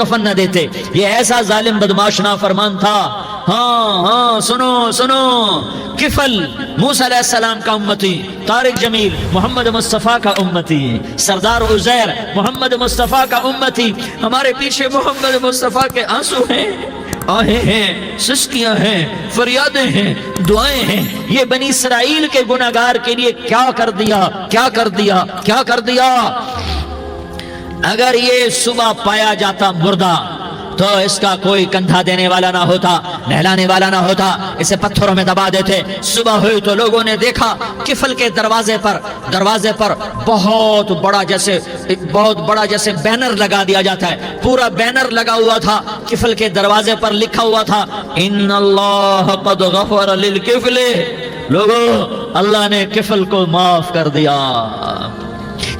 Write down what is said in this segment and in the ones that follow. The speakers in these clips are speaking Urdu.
کفن نہ دیتے. یہ ایسا ظالم بدماش نافرمان تھا. ہاں سنو سنو، کفل موسیٰ علیہ السلام کا امتی، طارق جمیل محمد مصطفیٰ کا امتی، سردار عزیر محمد مصطفیٰ کا امتی. ہمارے پیچھے محمد مصطفیٰ کے آنسو ہیں، آہیں ہیں، سسکیاں ہیں، فریادیں ہیں، دعائیں ہیں. یہ بنی اسرائیل کے گناہگار کے لیے کیا کر دیا، کیا کر دیا، کیا کر دیا. اگر یہ صبح پایا جاتا مردہ تو اس کا کوئی کندھا دینے والا نہ ہوتا، نہلانے والا نہ ہوتا، اسے پتھروں میں دبا دیتے. صبح ہوئی تو لوگوں نے دیکھا کفل کے دروازے پر بہت بڑا جیسے بینر لگا دیا جاتا ہے. پورا بینر لگا ہوا تھا، کفل کے دروازے پر لکھا ہوا تھا ان اللہ قد غفر للکفل. لوگوں، اللہ نے کفل کو معاف کر دیا.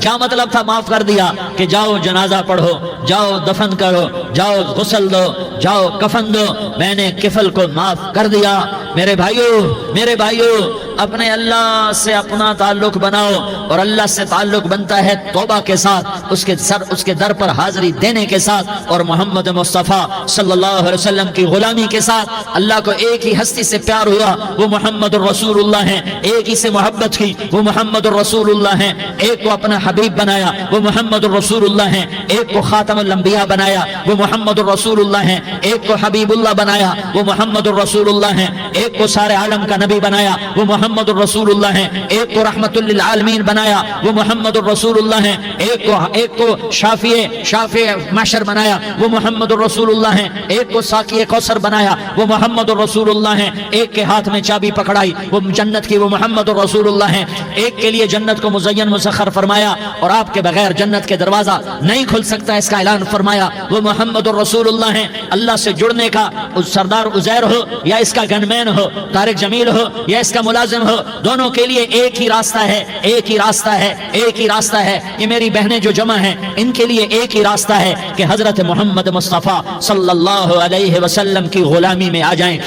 کیا مطلب تھا معاف کر دیا؟ کہ جاؤ جنازہ پڑھو، جاؤ دفن کرو، جاؤ غسل دو، جاؤ کفن دو، میں نے کفل کو معاف کر دیا. میرے بھائیو اپنے اللہ سے اپنا تعلق بناؤ، اور اللہ سے تعلق بنتا ہے توبہ کے ساتھ، اس کے در پر حاضری دینے کے ساتھ، اور محمد مصطفیٰ صلی اللہ علیہ وسلم کی غلامی کے ساتھ. اللہ کو ایک ہی ہستی سے پیار ہوا، وہ محمد الرسول اللہ ہیں. ایک ہی سے محبت کی، وہ محمد الرسول اللہ ہیں. ایک کو اپنا حبیب بنایا، وہ محمد الرسول اللہ ہیں. ایک کو خاتم الانبیاء بنایا، وہ محمد الرسول اللہ ہیں. ایک کو حبیب اللہ بنایا، وہ محمد الرسول اللہ ہیں. ایک کو سارے عالم کا نبی بنایا، وہ محمد الرسول اللہ ہیں. ایک کو رحمت للعالمین بنایا، وہ محمد الرسول اللہ ہیں. ایک کو شافع محشر بنایا، وہ محمد الرسول اللہ ہیں. ایک کو ساقی کوثر بنایا، وہ محمد الرسول اللہ ہیں. ایک کے ہاتھ میں چابی پکڑائی، وہ جنت کی، وہ محمد الرسول اللہ ہیں. ایک کے لیے جنت کو مزین مسخر فرمایا، اور آپ کے بغیر جنت کے دروازہ نہیں کھل سکتا، اس کا اعلان فرمایا، وہ محمد الرسول اللہ ہیں. اللہ سے جڑنے کا سردار عزیر ہو یا اس کا گنمین ہو، طارق جمیل ہو یا اس کا ملازم ہو، دونوں کے لیے ایک ہی راستہ ہے، ایک ہی راستہ ہے، ایک ہی راستہ ہے. یہ میری بہنیں جو جمع ہیں، ان کے لیے ایک ہی راستہ ہے کہ حضرت محمد مصطفیٰ صلی اللہ علیہ وسلم کی غلامی میں آ جائیں،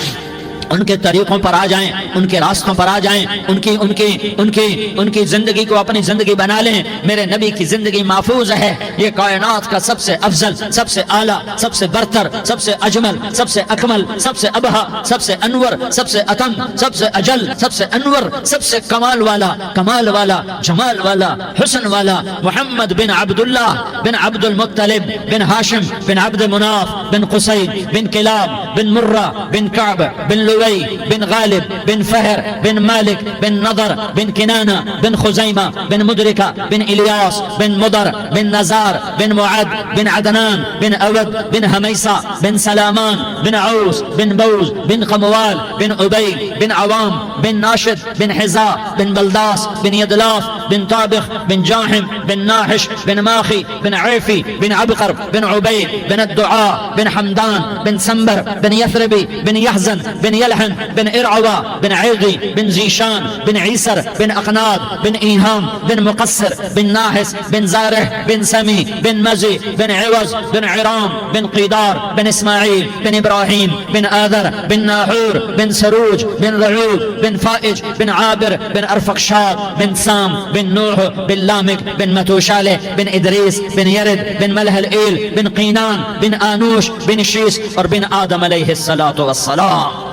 ان کے طریقوں پر آ جائیں، ان کے راستوں پر آ جائیں، ان کی زندگی کو اپنی زندگی بنا لیں. میرے نبی کی زندگی محفوظ ہے. یہ کائنات کا سب سے افضل، سب سے اعلیٰ، سب سے برتر، سب سے اجمل، سب سے اکمل، سب سے ابہا، سب سے انور، سب سے اتم، سب سے اجل، سب سے انور، سب سے کمال والا، جمال والا، حسن والا، محمد بن عبداللہ بن عبد المطلب بن ہاشم بن عبد مناف بن قصی بن کلاب بن مرہ بن کعب بن لوئی بن غالب بن فہر بن مالک بن نضر بن کنانہ بن خزیمہ بن مدرکہ بن الیاس بن مضر بن نزار بن معد بن عدنان بن اود بن حمیسہ بن سلامان بن عوس بن بوز بن قموال بن عبی بن عوام بن ناشد بن حزاء بن بلداس بن یدلاف بن طابخ بن جاحم بن ناحش بن ماخی بن عیفی بن عبقر بن عبید بن الدعاء بن حمدان بن سنبر بن یثربی بن یحزن بن یلحن بن ارعوى بن عیغی بن زیشان بن عیسر بن اقناد بن ایہام بن مقصر بن ناحس بن زارح بن سمی بن مزی بن عوض بن عرام بن قیدار بن اسماعیل بن ابراہیم بن آذر بن ناحور بن سروج بن رعوب بن فائج بن عابر بن ارفقشاد بن سام بن نوح بن لامک بن متوشالہ بن ادریس بن یرد بن ملح الایل بن قینان بن آنوش بن شیس اور بن آدم علیہ السلام.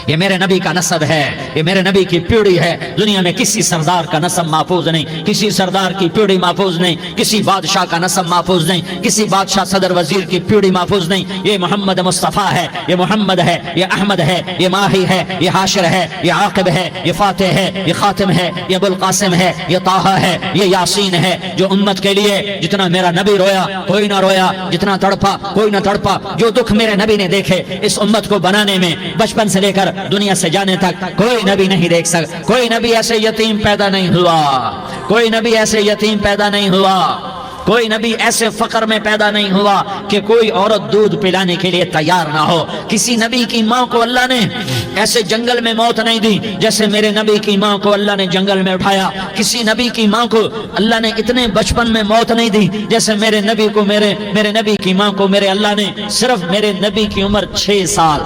یہ میرے نبی کا نسب ہے، یہ میرے نبی کی پیڑھی ہے. دنیا میں کسی سردار کا نسب محفوظ نہیں، کسی سردار کی پیڑھی محفوظ نہیں، کسی بادشاہ کا نسب محفوظ نہیں، کسی بادشاہ صدر وزیر کی پیڑھی محفوظ نہیں. یہ محمد مصطفیٰ ہے، یہ محمد ہے، یہ احمد ہے، یہ ماہی ہے، یہ حاشر ہے، یہ عاقب ہے، یہ فاتح ہے، یہ خاتم ہے، یہ ابو القاسم ہے، یہ طٰہٰ ہے، یہ یاسین ہے. جو امت کے لیے جتنا میرا نبی رویا کوئی نہ رویا، جتنا تڑپا کوئی نہ تڑپا، جو دکھ میرے نبی نے دیکھے اس امت کو بنانے میں، بچپن سے لے کر دنیا سے جانے تک کوئی نبی نہیں دیکھ سکتا. کوئی نبی ایسے یتیم پیدا نہیں ہوا، کوئی نبی ایسے یتیم پیدا نہیں ہوا، کوئی نبی ایسے فقر میں پیدا نہیں ہوا کہ کوئی عورت دودھ پلانے کے لیے تیار نہ ہو. کسی نبی کی ماں کو اللہ نے ایسے جنگل میں موت نہیں دی جیسے میرے نبی کی ماں کو اللہ نے جنگل میں اٹھایا. کسی نبی کی ماں کو اللہ نے اتنے بچپن میں موت نہیں دی جیسے میرے نبی کو میرے نبی کی ماں کو میرے اللہ نے صرف میرے نبی کی عمر 6 سال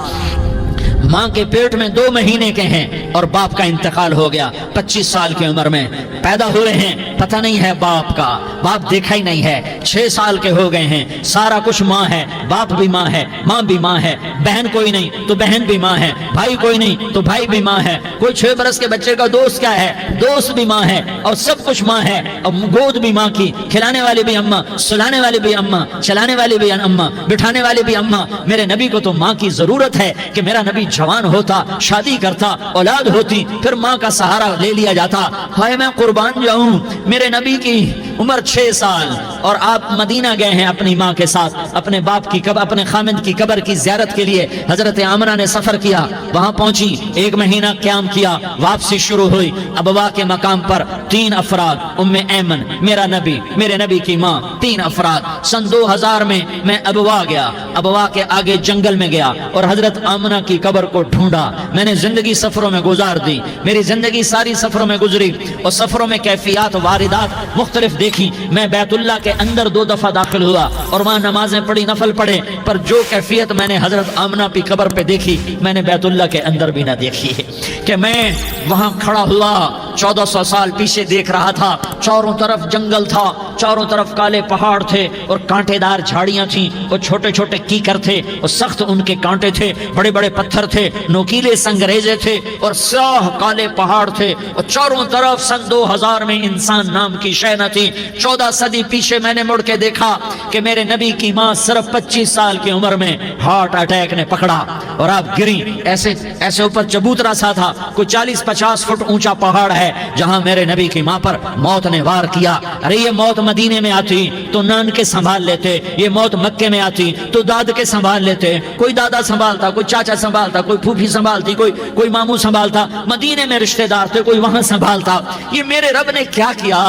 ماں کے پیٹ میں 2 مہینے کے ہیں اور باپ کا انتقال ہو گیا 25 سال کی عمر میں پیدا ہوئے ہیں، پتہ نہیں ہے باپ کا، باپ دیکھا ہی نہیں ہے، 6 سال کے ہو گئے ہیں، سارا کچھ ماں ہے، باپ بھی ماں ہے، ماں بھی ماں ہے، بہن کوئی نہیں تو بہن بھی ماں ہے، بھائی کوئی نہیں تو بھائی بھی ماں ہے، کوئی 6 برس کے بچے کا دوست کیا ہے، دوست بھی ماں ہے، اور سب کچھ ماں ہے، اور گود بھی ماں کی، کھلانے والی بھی اماں، سلانے والی بھی اماں، چلانے والی بھی اماں، بٹھانے والی بھی اماں۔ میرے نبی کو تو ماں کی ضرورت ہے کہ میرا نبی جوان ہوتا، شادی کرتا، اولاد ہوتی، پھر ماں کا سہارا لے لیا جاتا۔ ہائے میں قربان جاؤں، میرے نبی کی عمر 6 سال اور آپ مدینہ گئے ہیں اپنی ماں کے ساتھ، اپنے باپ کی قبر، اپنے خامد کی قبر کی زیارت کے لیے حضرت آمنہ نے سفر کیا، وہاں پہنچی، 1 مہینہ قیام کیا، واپسی شروع ہوئی۔ ابوا کے مقام پر 3 افراد، ام ایمن، میرا نبی، میرے نبی کی ماں، 3 افراد۔ سن 2000 میں میں ابوا گیا، ابوا کے آگے جنگل میں گیا اور حضرت آمنہ کی قبر کو ڈھونڈا۔ میں نے زندگی سفروں میں گزار دی، میری زندگی ساری سفروں میں گزری، اور سفروں میں کیفیات واردات مختلف دیکھی۔ میں بیت اللہ کے اندر 2 دفعہ داخل ہوا اور وہاں نمازیں پڑھی، نفل پڑھے، پر جو کیفیت میں نے حضرت آمنہ کی قبر پہ دیکھی میں نے بیت اللہ کے اندر بھی نہ دیکھی ہے، کہ میں وہاں کھڑا ہوا 1400 سال پیچھے دیکھ رہا تھا، چاروں طرف جنگل تھا، چاروں طرف کالے پہاڑ تھے اور کانٹے دار جھاڑیاں تھیں اور چھوٹے چھوٹے کیکر تھے اور سخت ان کے کانٹے تھے، بڑے بڑے پتھر تھے، نوکیلے سنگریزے تھے اور سیاہ کالے پہاڑ تھے، اور چاروں طرف سن 2000 میں انسان نام کی شے نہ تھی۔ 14 صدی پیچھے میں نے مڑ کے دیکھا کہ میرے نبی کی ماں صرف 25 سال کی عمر میں ہارٹ اٹیک نے پکڑا اور آپ گری، ایسے اوپر چبوترا سا تھا، کوئی 40-50 فٹ اونچا پہاڑ ہے جہاں میرے نبی کی ماں پر موت نے وار کیا۔ ارے یہ موت مدینے میں آتی تو نان کے سنبھال لیتے، یہ موت مکے میں آتی تو داد کے سنبھال لیتے، کوئی دادا سنبھالتا، کوئی چاچا سنبھالتا، کوئی پھوپھی سنبھالتی، کوئی ماموں سنبھالتا، مدینے میں رشتہ دار تھے، کوئی وہاں سنبھالتا۔ یہ میرے رب نے کیا کیا؟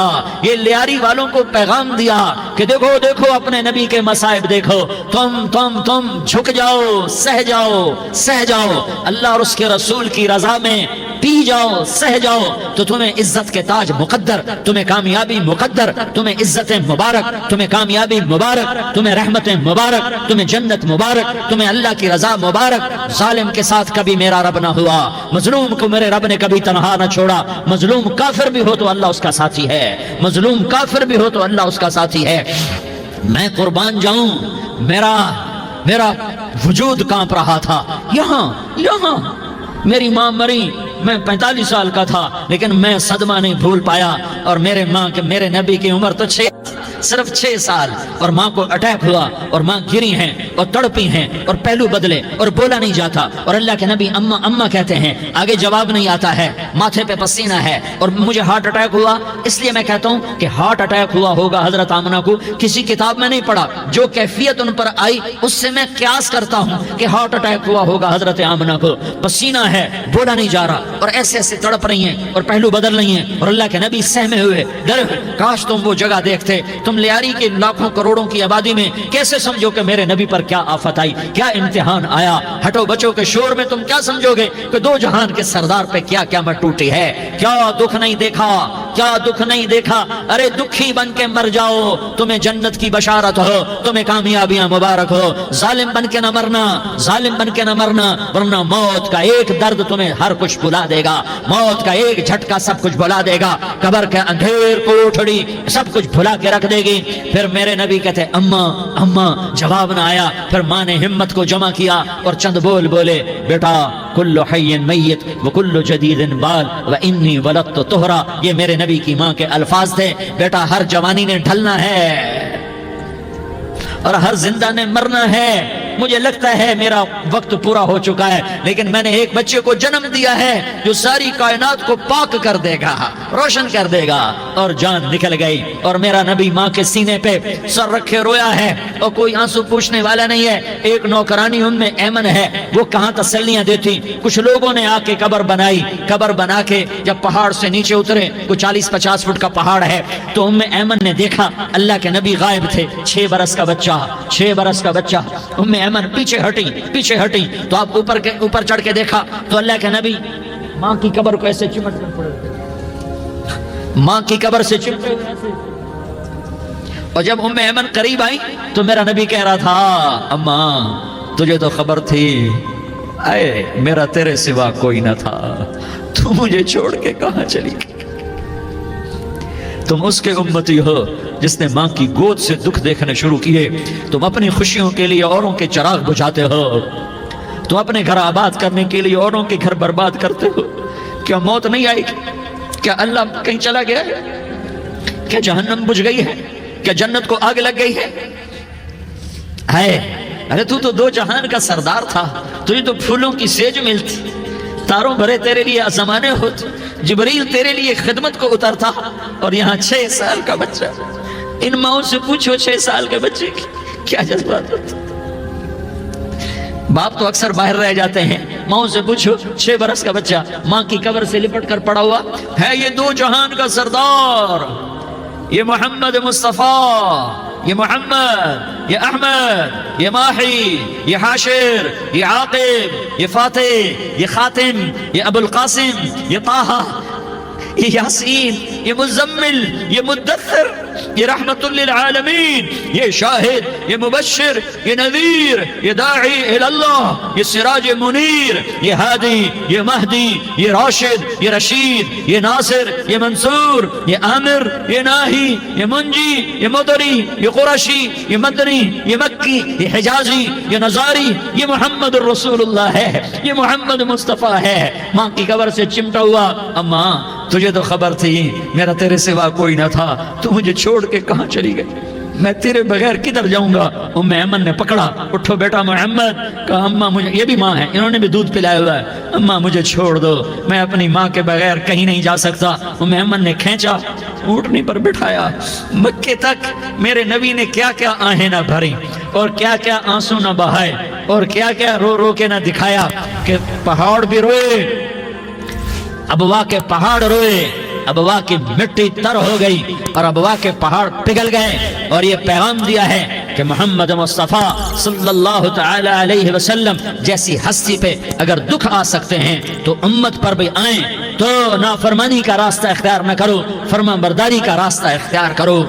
یہ لیاری والوں کو پیغام دیا کہ دیکھو دیکھو اپنے نبی کے مصائب دیکھو، تم جھک جاؤ، سہ جاؤ، اللہ اور اس کے رسول کی رضا میں پی جاؤ، سہ جاؤ، تو تمہیں عزت کے تاج مقدر، تمہیں کامیابی مقدر، تمہیں عزت مبارک، تمہیں کامیابی مبارک، تمہیں رحمت مبارک، تمہیں جنت مبارک، تمہیں اللہ کی رضا مبارک۔ ظالم کے ساتھ کبھی میرا رب نہ ہوا، مظلوم کو میرے رب نے کبھی تنہا نہ چھوڑا۔ مظلوم کافر بھی ہو تو اللہ اس کا ساتھی ہے، مظلوم کافر بھی ہو تو اللہ اس کا ساتھی ہے۔ میں قربان جاؤں، میرا وجود کانپ رہا تھا۔ یہاں میری ماں مری، میں 45 سال کا تھا، لیکن میں صدمہ نہیں بھول پایا، اور میرے نبی کی عمر تو صرف 6 سال، اور ماں کو اٹیک ہوا اور ماں گری ہیں اور تڑپی ہیں اور پہلو بدلے اور بولا نہیں جاتا، اور اللہ کے نبی اماں اماں کہتے ہیں، آگے جواب نہیں آتا ہے، ماتھے پہ پسینہ ہے، اور مجھے ہارٹ اٹیک ہوا۔ اس لیے میں کہتا ہوں کہ ہارٹ اٹیک ہوا ہوگا حضرت آمنہ کو، کسی کتاب میں نہیں پڑھا، جو کیفیت ان پر آئی اس سے میں قیاس کرتا ہوں کہ ہارٹ اٹیک ہوا ہوگا حضرت آمنہ کو۔ پسینہ ہے، بولا نہیں جا رہا، اور ایسے تڑپ رہی ہیں اور پہلو بدل رہی ہیں، اور اللہ کے نبی سہمے ہوئے ڈر، کاش تم وہ جگہ دیکھتے، تم لیاری کے لاکھوں کروڑوں کی آبادی میں کیسے سمجھو کہ میرے نبی پر کیا آفت آئی، کیا امتحان آیا؟ ہٹو بچوں کے شور میں تم کیا سمجھو گے کہ 2 جہان کے سردار پہ کیا قیامت ٹوٹی ہے؟ کیا دکھ نہیں دیکھا، کیا دکھ نہیں دیکھا؟ ارے دکھی بن کے مر جاؤ، تمہیں جنت کی بشارت ہو، تمہیں کامیابیاں مبارک ہو۔ ظالم بن کے نہ مرنا، ورنہ موت کا ایک درد تمہیں ہر کچھ بھلا دے گا، موت کا ایک جھٹکا سب کچھ بھلا دے گا، قبر کے اندھیر کوٹھڑی سب کچھ بھلا کے رکھ دے گی۔ پھر میرے نبی کہتے اماں، جواب نہ آیا۔ پھر ماں نے ہمت کو جمع کیا اور چند بولے، بیٹا کل حی میت وکل جدید بال وانی ولدت طہرا، یہ میرے نبی کی ماں کے الفاظ تھے۔ بیٹا ہر جوانی نے ڈھلنا ہے اور ہر زندہ نے مرنا ہے، مجھے لگتا ہے میرا وقت پورا ہو چکا ہے، لیکن میں نے ایک بچے کو جنم دیا ہے جو ساری کائنات کو پاک کر دے گا، روشن کر دے گا۔ اور جان نکل گئی، اور میرا نبی ماں کے سینے پہ سر رکھے رویا ہے، اور کوئی آنسو پوچھنے والا نہیں ہے۔ ایک نوکرانی ان میں ایمن ہے، وہ کہاں تسلیاں دیتی۔ کچھ لوگوں نے آ کے قبر بنائی، قبر بنا کے جب پہاڑ سے نیچے اترے، کوئی 40-50 فٹ کا پہاڑ ہے، تو ام ایمن نے دیکھا اللہ کے نبی غائب تھے، 6 برس کا بچہ۔ ام ایمن پیچھے ہٹی تو آپ اوپر چڑھ کے دیکھا تو اللہ کے نبی ماں کی قبر کو ایسے چمٹ کر پڑے، ماں کی قبر سے چمٹے ایسے۔ اور جب ام ایمن قریب آئی تو میرا نبی کہہ رہا تھا، اماں تجھے تو خبر تھی اے میرا تیرے سوا کوئی نہ تھا، تو مجھے چھوڑ کے کہاں چلی گئی؟ تم اس کے امتی ہو جس نے ماں کی گود سے دکھ دیکھنے شروع کیے، تم اپنی خوشیوں کے لیے اوروں کے چراغ بجھاتے ہو، تم اپنے گھر آباد کرنے کے لیے اوروں کے گھر برباد کرتے ہو۔ کیا موت نہیں آئے گی؟ کیا اللہ کہیں چلا گیا ہے؟ کیا جہنم بجھ گئی ہے؟ کیا جنت کو آگ لگ گئی ہے؟ ارے تو دو جہان کا سردار تھا، تجھے تو پھولوں کی سیج ملتی، تاروں بھرے تیرے لیے زمانے ہوتے، جبریل تیرے لیے خدمت کو اترتا، اور یہاں 6 سال کا بچہ۔ ان ماؤں سے پوچھو 6 سال کے بچے کی کیا جذبات ہوتے۔ باپ تو اکثر باہر رہ جاتے ہیں، ماؤں سے پوچھو 6 برس کا بچہ ماں کی قبر سے لپٹ کر پڑا ہوا ہے۔ یہ دو جہان کا سردار، یہ محمد مصطفیٰ، یہ محمد، یہ احمد، یہ ماہی، یہ حاشر، یہ عاقب، یہ فاتح، یہ خاتم، یہ ابو القاسم، یہ طٰہٰ، یہ یاسین، یہ مزمل، یہ مدثر، یہ رحمت للعالمین، یہ شاہد، یہ مبشر، یہ نذیر، یہ داعی اللہ، یہ سراج منیر، یہ ہادی، یہ مہدی، یہ راشد، یہ رشید، یہ ناصر، یہ منصور، یہ عامر، یہ ناہی، یہ منجی، یہ مدری، یہ قرشی، یہ مدنی، یہ مکی، یہ حجازی، یہ نظاری، یہ محمد الرسول اللہ ہے، یہ محمد مصطفیٰ ہے۔ ماں کی قبر سے چمٹا ہوا، اماں تجھے تو خبر تھی میرا تیرے سوا کوئی نہ تھا، تو مجھے چھوڑ کے کہاں چلی گئی؟ میں تیرے بغیر کدھر جاؤں گا؟ ام ایمن نے پکڑا، اٹھو بیٹا محمد، کہا اماں مجھے، یہ بھی ماں ہے، انہوں نے بھی دودھ پلایا ہوا ہے، اماں مجھے چھوڑ دو، میں اپنی ماں کے بغیر کہیں نہیں جا سکتا۔ ام ایمن نے کھینچا، اونٹنی پر بٹھایا، مکے تک میرے نبی نے کیا کیا آہیں نہ بھری، اور کیا کیا آنسو نہ بہائے، اور کیا کیا رو رو کے نہ دکھایا کہ پہاڑ بھی روئے، ابوا کے پہاڑ روئے، ابوا کی مٹی تر ہو گئی اور ابوا کے پہاڑ پگھل گئے، اور یہ پیغام دیا ہے کہ محمد مصطفیٰ صلی اللہ تعالی علیہ وسلم جیسی ہستی پہ اگر دکھ آ سکتے ہیں تو امت پر بھی آئیں، تو نافرمانی کا راستہ اختیار نہ کرو، فرما برداری کا راستہ اختیار کرو۔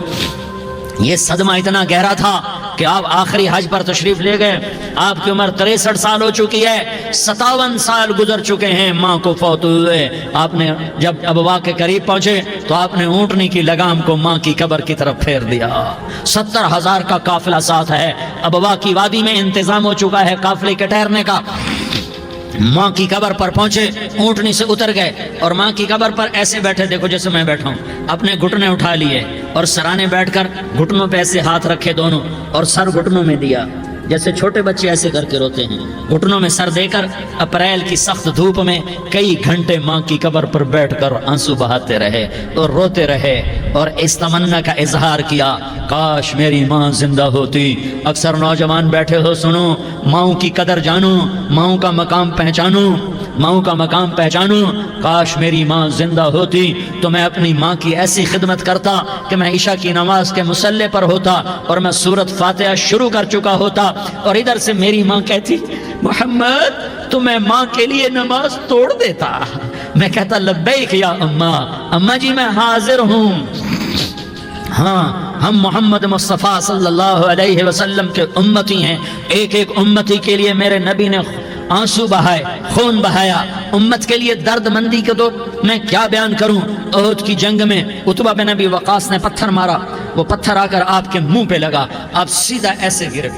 یہ صدمہ اتنا گہرا تھا کہ آپ آخری حج پر تشریف لے گئے، آپ کی عمر 63 سال ہو چکی ہے، 57 سال گزر چکے ہیں ماں کو فوت ہوئے۔ آپ نے جب ابوا کے قریب پہنچے تو آپ نے اونٹنی کی لگام کو ماں کی قبر کی طرف پھیر دیا۔ 70,000 کا قافلہ ساتھ ہے، ابوا کی وادی میں انتظام ہو چکا ہے قافلے کے ٹھہرنے کا۔ ماں کی قبر پر پہنچے، اونٹنی سے اتر گئے اور ماں کی قبر پر ایسے بیٹھے، دیکھو جیسے میں بیٹھا ہوں، اپنے گھٹنے اٹھا لیے اور سرانے بیٹھ کر گھٹنوں پہ ایسے ہاتھ رکھے دونوں، اور سر گھٹنوں میں دیا، جیسے چھوٹے بچے ایسے کر کے روتے ہیں، گھٹنوں میں سر دے کر اپریل کی سخت دھوپ میں کئی گھنٹے ماں کی قبر پر بیٹھ کر آنسو بہاتے رہے اور روتے رہے، اور اس تمنا کا اظہار کیا، کاش میری ماں زندہ ہوتی۔ اکثر نوجوان بیٹھے ہو، سنو، ماؤں کی قدر جانو، ماؤں کا مقام پہچانو، ماؤں کا مقام پہچانو۔ کاش میری ماں زندہ ہوتی تو میں اپنی ماں کی ایسی خدمت کرتا کہ میں عشاء کی نماز کے مصلے پر ہوتا اور میں سورۃ فاتحہ شروع کر چکا ہوتا، اور ادھر سے میری ماں کہتی محمد تو میں ماں کے لیے نماز توڑ دیتا، میں کہتا لبیک یا اماں، اماں جی میں حاضر ہوں۔ ہاں، ہم محمد مصطفیٰ صلی اللہ علیہ وسلم کے امتی ہیں، ایک ایک امتی کے لیے میرے نبی نے آنسو بہائے، خون بہایا، امت کے لیے درد مندی کے تو میں کیا بیان کروں۔ احد کی جنگ میں عتبہ بن ابی وقاص نے پتھر مارا، وہ پتھر آ کر آپ کے منہ پہ لگا، آپ سیدھا ایسے گرے،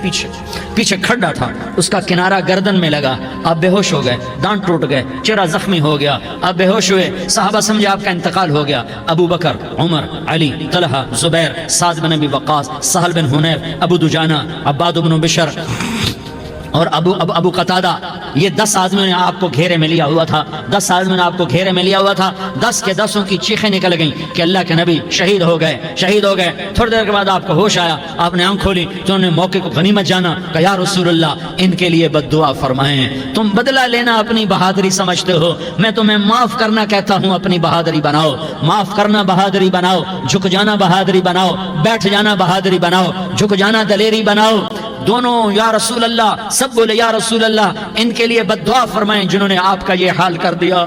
پیچھے کھڈا تھا، اس کا کنارہ گردن میں لگا، آپ بے ہوش ہو گئے، دانت ٹوٹ گئے، چہرہ زخمی ہو گیا، آپ بے ہوش ہوئے، صحابہ سمجھے آپ کا انتقال ہو گیا۔ ابو بکر، عمر، علی، طلحہ، زبیر، سعد بن ابی وقاص، سہل بن حنیف، ابو دجانہ، عباد بن بشر اور ابو قتادہ، یہ 10 آدمیوں نے آپ کو گھیرے میں لیا ہوا تھا، 10 آدمیوں نے آپ کو گھیرے میں لیا ہوا تھا، 10 کے 10 کی چیخیں نکل گئیں کہ اللہ کے نبی شہید ہو گئے۔ تھوڑی دیر کے بعد آپ کو ہوش آیا، آپ نے آنکھ کھولی تو انہوں نے موقع کو غنیمت جانا کہ یا رسول اللہ ان کے لیے بد دعا فرمائیں، تم بدلہ لینا اپنی بہادری سمجھتے ہو، میں تمہیں معاف کرنا کہتا ہوں، اپنی بہادری بناؤ، معاف کرنا بہادری بناؤ، جھک جانا بہادری بناؤ، بیٹھ جانا بہادری بناؤ، جھک جانا دلیری بناؤ۔ دونوں یا رسول اللہ، سب بولے یا رسول اللہ ان کے لیے بد دعا فرمائیں جنہوں نے آپ کا یہ حال کر دیا۔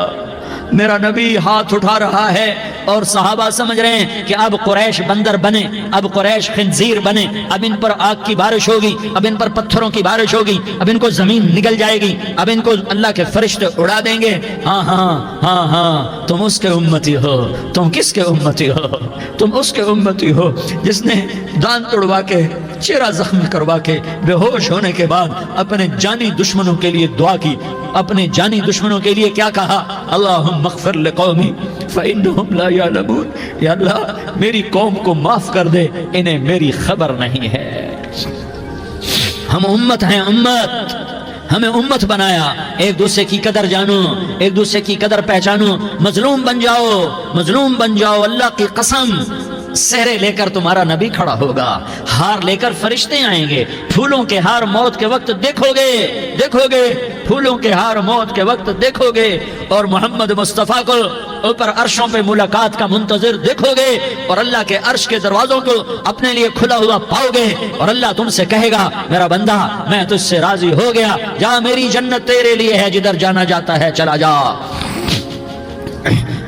میرا نبی ہاتھ اٹھا رہا ہے اور صحابہ سمجھ رہے ہیں کہ اب قریش بندر بنے، اب قریش خنزیر بنے، اب ان پر آگ کی بارش ہوگی، اب ان پر پتھروں کی بارش ہوگی، اب ان کو زمین نگل جائے گی، اب ان کو اللہ کے فرشتے اڑا دیں گے۔ ہاں ہاں ہاں ہاں، تم اس کے امتی ہو۔ تم کس کے امتی ہو؟ تم اس کے امتی ہو جس نے دان توڑوا کے، چہرہ زخمی کروا کے، بے ہوش ہونے کے بعد اپنے جانی دشمنوں کے لیے دعا کی، اپنے جانی دشمنوں کے لیے کیا کہا؟ اللہم اغفر لقومی فإنہم لا یعلمون، یا اللہ میری قوم کو معاف کر دے، انہیں میری خبر نہیں ہے۔ ہم امت ہیں، امت، ہمیں امت بنایا۔ ایک دوسرے کی قدر جانو، ایک دوسرے کی قدر پہچانو، مظلوم بن جاؤ، مظلوم بن جاؤ۔ اللہ کی قسم، سہرے لے کر تمہارا نبی کھڑا ہوگا، ہار لے کر فرشتے آئیں گے، پھولوں کے ہار موت کے وقت دیکھو گے، دیکھو گے، پھولوں کے ہار موت کے وقت دیکھو گے، اور محمد مصطفیٰ کو اوپر عرشوں پہ ملاقات کا منتظر دیکھو گے، اور اللہ کے عرش کے دروازوں کو اپنے لیے کھلا ہوا پاؤ گے، اور اللہ تم سے کہے گا میرا بندہ میں تجھ سے راضی ہو گیا، جا میری جنت تیرے لیے ہے، جدھر جانا جاتا ہے چلا جا۔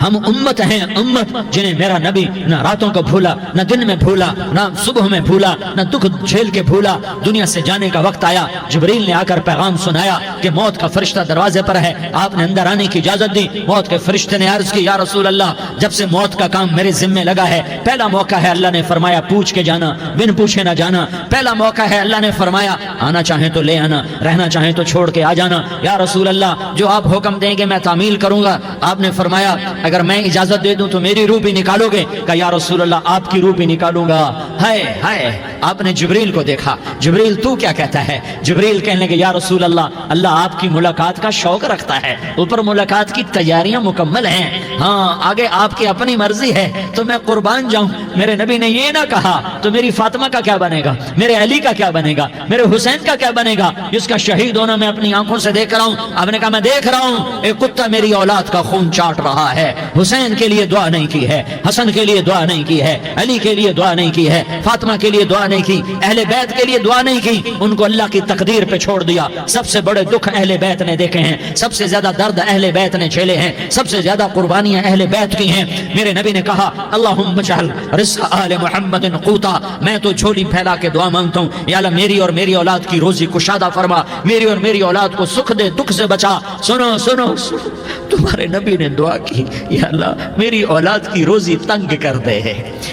ہم امت ہیں، امت جنہیں میرا نبی نہ راتوں کو بھولا، نہ دن میں بھولا، نہ صبح میں بھولا، نہ دکھ جھیل کے بھولا۔ دنیا سے جانے کا وقت آیا، جبریل نے آ کر پیغام سنایا کہ موت کا فرشتہ دروازے پر ہے، آپ نے اندر آنے کی اجازت دی۔ موت کے فرشتے نے عرض کی یا رسول اللہ جب سے موت کا کام میرے ذمہ لگا ہے، پہلا موقع ہے، اللہ نے فرمایا پوچھ کے جانا، بن پوچھے نہ جانا۔ پہلا موقع ہے، اللہ نے فرمایا آنا چاہیں تو لے آنا، رہنا چاہیں تو چھوڑ کے آ جانا۔ یا رسول اللہ جو آپ حکم دیں گے میں تعمیل کروں گا۔ آپ نے فرمایا اگر میں اجازت دے دوں تو میری روح بھی نکالو گے؟ کہا یا رسول اللہ آپ کی روح بھی نکالوں گا۔ ہائے ہائے، آپ نے جبریل کو دیکھا، جبریل تو کیا کہتا ہے؟ جبریل کہنے لگے یا رسول اللہ اللہ آپ کی ملاقات کا شوق رکھتا ہے، اوپر ملاقات کی تیاریاں مکمل ہیں، ہاں آگے آپ کی اپنی مرضی ہے تو میں قربان جاؤں۔ میرے نبی نے یہ نہ کہا تو میری فاطمہ کا کیا بنے گا، میرے علی کا کیا بنے گا، میرے حسین کا کیا بنے گا جس کا شہید ہونا میں اپنی آنکھوں سے دیکھ رہا ہوں۔ آپ نے کہا میں دیکھ رہا ہوں ایک کتا میری اولاد کا خون چاٹ رہا ہے۔ حسین کے لیے دعا نہیں کی ہے، حسن کے لیے دعا نہیں کی ہے، علی کے لیے دعا نہیں کی ہے، فاطمہ کے لیے دعا نہیں کی، اہل بیت کے لیے دعا نہیں کی، ان کو اللہ کی تقدیر پہ چھوڑ دیا۔ سب سے بڑے دکھ اہل بیت نے دیکھے ہیں، سب سے زیادہ درد اہل بیت نے جھیلے ہیں، سب سے زیادہ قربانیاں اہل بیت کی ہیں۔ میرے نبی نے کہا اللہم اجعل رزق آل محمد قوتا، میں تو جھولی پھیلا کے دعا مانگتا ہوں یا اللہ میری اور میری اولاد کی روزی کشادہ فرما، میری اور میری اولاد کو سکھ دے، دکھ سے بچا۔ سنو سنو سنو، تمہارے نبی نے دعا کی یا اللہ میری اولاد کی روزی تنگ کر دے،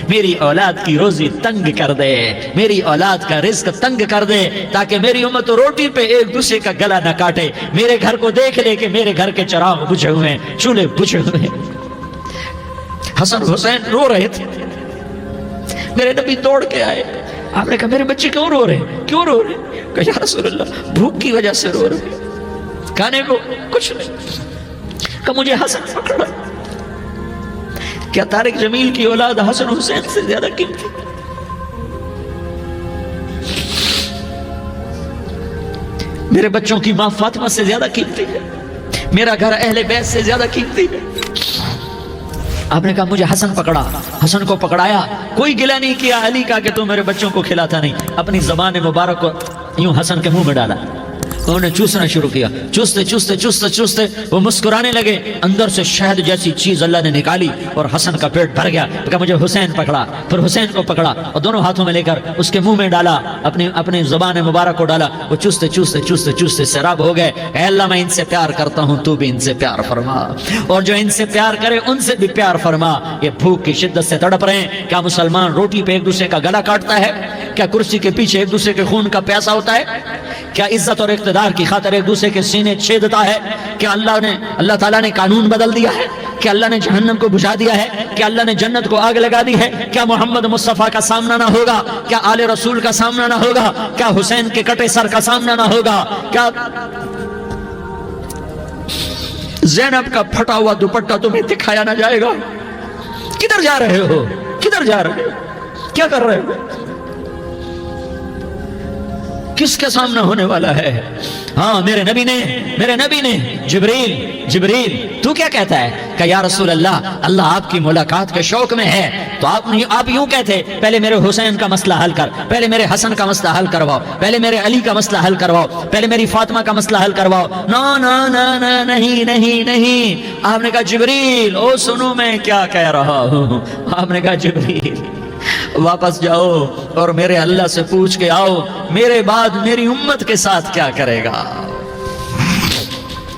میری اولاد کی روزی تنگ کر دے، میری اولاد کا رزق تنگ کر دے، تاکہ میری امت روٹی پہ ایک دوسرے کا گلا نہ کاٹے، میرے گھر کو دیکھ لے کہ میرے گھر کے چراغ بجھے ہوئے ہیں، چولہے بجھے ہوئے ہیں۔ حسن حسین رو رہے تھے، میرے نبی دوڑ کے آئے، آپ نے کہا میرے بچے کیوں رو رہے ہیں، کیوں رو رہے ہیں؟ کہا یا رسول اللہ بھوک کی وجہ سے رو رہے ہیں، کھانے کو کچھ نہیں۔ کہ مجھے حسن پکڑا۔ کیا طارق جمیل کی اولاد حسن حسین سے زیادہ قیمتی؟ میرے بچوں کی ماں فاطمہ سے زیادہ قیمتی ہے، میرا گھر اہل بیت سے زیادہ قیمتی ہے۔ آپ نے کہا مجھے حسن پکڑا، حسن کو پکڑایا، کوئی گلہ نہیں کیا علی کا کہ تو میرے بچوں کو کھلاتا نہیں، اپنی زبان مبارک کو یوں حسن کے منہ میں ڈالا، انہوں نے چوسنا شروع کیا، چوستے چوستے چوستے چوستے وہ مسکرانے لگے، اندر سے شہد جیسی چیز اللہ نے نکالی اور حسن کا پیٹ بھر گیا۔ کہا مجھے حسین پکڑا، پھر حسین کو پکڑا اور دونوں ہاتھوں میں لے کر اس کے منہ میں ڈالا، اپنی زبان مبارک کو ڈالا، وہ چوستے چوستے چوستے چوستے سیراب ہو گئے۔ اے اللہ میں ان سے پیار کرتا ہوں، تو بھی ان سے پیار فرما، اور جو ان سے پیار کرے ان سے بھی پیار فرما۔ یہ بھوک کی شدت سے تڑپ رہے ہیں، کیا مسلمان روٹی پہ ایک دوسرے کا گلا کاٹتا ہے؟ کیا کرسی کے پیچھے ایک دوسرے کے خون کا پیاسا ہوتا ہے؟ کیا عزت اور اقتدار کی خاطر ایک دوسرے کے سینے چھیدتا ہے؟ کیا اللہ تعالیٰ نے قانون بدل دیا ہے؟ کیا اللہ نے جہنم کو بجھا دیا ہے؟ کیا اللہ نے جنت کو آگ لگا دی ہے؟ کیا محمد مصطفیٰ کا سامنا نہ ہوگا؟ کیا آل رسول کا سامنا نہ ہوگا؟ کیا حسین کے کٹے سر کا سامنا نہ ہوگا؟ کیا زینب کا پھٹا ہوا دوپٹہ تمہیں دکھایا نہ جائے گا؟ کدھر جا رہے ہو؟ کدھر جا رہے ہو؟ کیا کر رہے ہو؟ کس کے سامنے ہونے والا ہے؟ ہاں میرے نبی نے جبریل تو کیا کہتا ہے کہ یا رسول اللہ آپ کی ملاقات کے شوق میں ہے، تو آپ یوں کہتے پہلے میرے حسین کا مسئلہ حل کر، پہلے میرے حسن کا مسئلہ حل کرواؤ، پہلے میرے علی کا مسئلہ حل کرواؤ، پہلے میری فاطمہ کا مسئلہ حل کرواؤ۔ نہیں، آپ نے کہا جبریل سنو میں کیا کہہ رہا ہوں۔ آپ نے کہا جبریل واپس جاؤ اور میرے اللہ سے پوچھ کے آؤ میرے بعد میری امت کے ساتھ کیا کرے گا،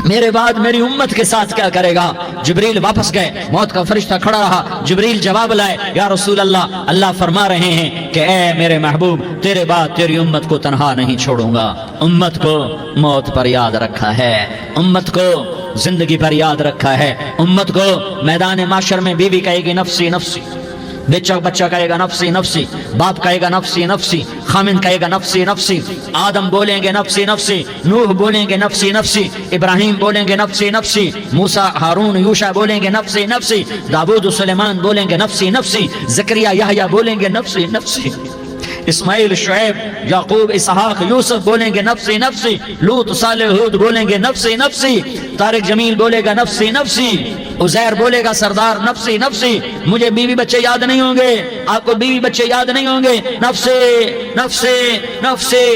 میرے بعد میری امت کے ساتھ کیا کرے گا۔ جبریل واپس گئے، موت کا فرشتہ کھڑا رہا، جبریل جواب لائے، یا رسول اللہ فرما رہے ہیں کہ اے میرے محبوب تیرے بعد تیری امت کو تنہا نہیں چھوڑوں گا، امت کو موت پر یاد رکھا ہے، امت کو زندگی پر یاد رکھا ہے، امت کو میدان معاشر میں بیوی کہے گی نفسی نفسی، بچہ کہے گا نفسی نفسی، باپ کہے گا نفسی نفسی، خامن کہے گا نفسی نفسی، آدم بولیں گے نفسی نفسی، نوح بولیں گے نفسی نفسی، ابراہیم بولیں گے نفسی نفسی، موسیٰ ہارون یوشع بولیں گے نفسی نفسی، داؤد سلیمان بولیں گے نفسی نفسی، زکریا یحییٰ بولیں گے نفسی نفسی، اسماعیل شعیب یعقوب اسحاق یوسف بولیں گے نفسی نفسی، لوط صالح ہود بولیں گے نفسی نفسی، طارق جمیل بولے گا نفسی نفسی، عزیر بولے گا سردار نفسی نفسی، مجھے بیوی بچے یاد نہیں ہوں گے، آپ کو بیوی بچے یاد نہیں ہوں گے، نفسی نفسی نفسی۔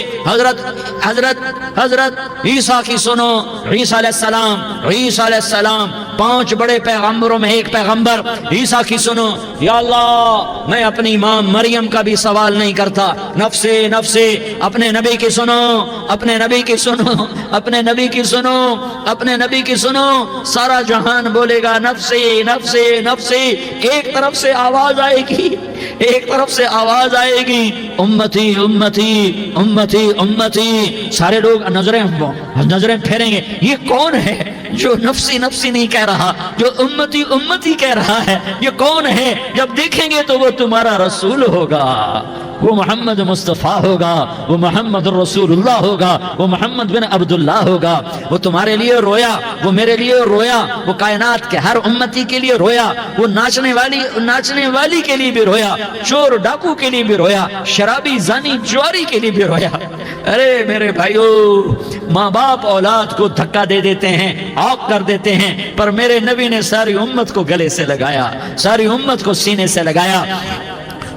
حضرت عیسیٰ کی سنو، عیسیٰ علیہ السلام 5 بڑے پیغمبروں میں ایک پیغمبر، عیسیٰ کی سنو، یا اللہ میں اپنی ماں مریم کا بھی سوال نہیں کرتا، نفسی نفسی۔ اپنے نبی کی سنو، اپنے نبی کی سنو، اپنے نبی کی سنو، اپنے نبی کی سنو، سارا جہان بولے گا نفسی نفسی نفسی۔ ایک طرف سے آواز آئے گی، ایک طرف سے آواز آئے گی، امتی امتی امتی امتی۔ سارے لوگ نظریں پھیریں گے، یہ کون ہے جو نفسی نفسی نہیں کہہ رہا، جو امتی امتی کہہ رہا ہے، یہ کون ہے؟ جب دیکھیں گے تو وہ تمہارا رسول ہوگا، وہ محمد مصطفیٰ ہوگا، وہ محمد رسول اللہ ہوگا، وہ محمد بن عبداللہ ہوگا۔ وہ تمہارے لیے رویا، وہ میرے لیے رویا، وہ کائنات کے ہر امتی کے لیے رویا، وہ ناچنے والی کے لیے بھی رویا، چور ڈاکو کے لیے بھی رویا، شرابی زانی جواری کے لیے بھی رویا۔ ارے میرے بھائیو، ماں باپ اولاد کو دھکا دے دیتے ہیں، آگ کر دیتے ہیں، پر میرے نبی نے ساری امت کو گلے سے لگایا، ساری امت کو سینے سے لگایا۔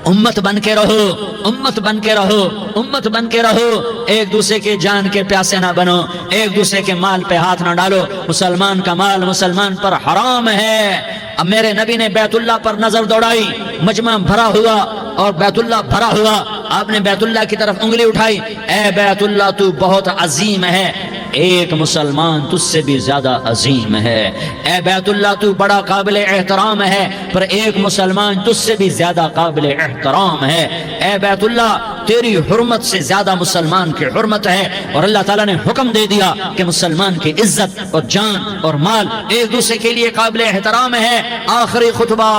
امت بن کے رہو، امت بن کے رہو، امت بن کے رہو، ایک دوسرے کے جان کے پیاسے نہ بنو، ایک دوسرے کے مال پہ ہاتھ نہ ڈالو، مسلمان کا مال مسلمان پر حرام ہے۔ اب میرے نبی نے بیت اللہ پر نظر دوڑائی، مجمع بھرا ہوا اور بیت اللہ بھرا ہوا، آپ نے بیت اللہ کی طرف انگلی اٹھائی، اے بیت اللہ تو بہت عظیم ہے، ایک مسلمان تجھ سے بھی زیادہ عظیم ہے، اے بیت اللہ تو بڑا قابل احترام ہے، پر ایک مسلمان تجھ سے بھی زیادہ قابل احترام ہے، اے بیت اللہ تیری حرمت سے زیادہ مسلمان کی حرمت ہے۔ اور اللہ تعالیٰ نے حکم دے دیا کہ مسلمان کی عزت اور جان اور مال ایک دوسرے کے لیے قابل احترام ہے۔ آخری خطبہ،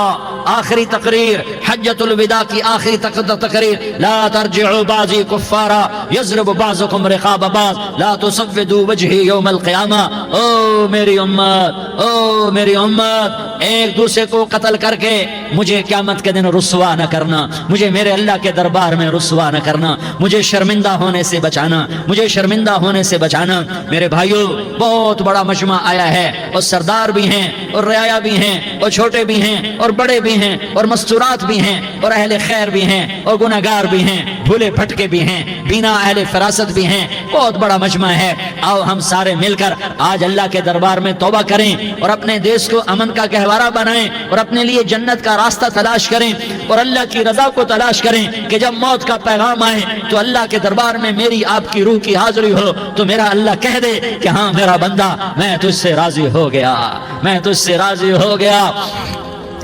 آخری تقریر، حجۃ الوداع کی آخری تقریر، لا ترجعوا بعضی کفارا یضرب بعضکم رقاب بعض لا تسودوا وجہی یوم القیامہ۔ او میری امت، او میری امت، ایک دوسرے کو قتل کر کے مجھے قیامت کے دن رسوا نہ کرنا، مجھے میرے اللہ کے دربار میں رسوا نہ کرنا، مجھے شرمندہ ہونے سے بچانا، مجھے شرمندہ ہونے سے بچانا۔ میرے بھائیو، بہت بڑا مجمع آیا ہے، اور سردار بھی ہیں اور رعایا بھی ہیں اور چھوٹے بھی ہیں اور بڑے بھی ہیں اور مستورات بھی ہیں اور اہل خیر بھی ہیں اور گناہگار بھی ہیں، بھولے بھٹکے بھی ہیں، بینا اہل فراست بھی ہیں، بہت بڑا مجمع ہے۔ آؤ ہم سارے مل کر آج اللہ کے دربار میں توبہ کریں اور اپنے دیش کو امن کا گہوارہ بنائیں اور اپنے لیے جنت کا راستہ تلاش کریں اور اللہ کی رضا کو تلاش کریں کہ جب موت کا پیغام آئے تو اللہ کے دربار میں میری آپ کی روح کی حاضری ہو تو میرا اللہ کہہ دے کہ ہاں میرا بندہ، میں تجھ سے راضی ہو گیا، میں تجھ سے راضی ہو گیا۔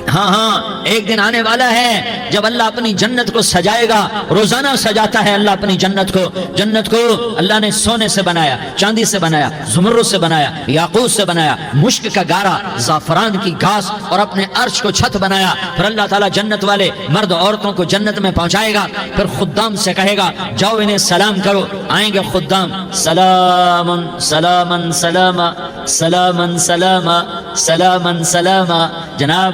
ہاں ایک دن آنے والا ہے جب اللہ اپنی جنت کو سجائے گا، روزانہ سجاتا ہے اللہ اپنی جنت کو۔ جنت کو اللہ نے سونے سے بنایا، چاندی سے بنایا، زمرد سے بنایا، یاقوت سے بنایا، مشک کا گارا، زعفران کی گھاس اور اپنے عرش کو چھت بنایا۔ پھر اللہ تعالیٰ جنت والے مرد عورتوں کو جنت میں پہنچائے گا، پھر خدام سے کہے گا جاؤ انہیں سلام کرو۔ آئیں گے خدام، سلام سلام سلام سلام سلام سلام سلام۔ جناب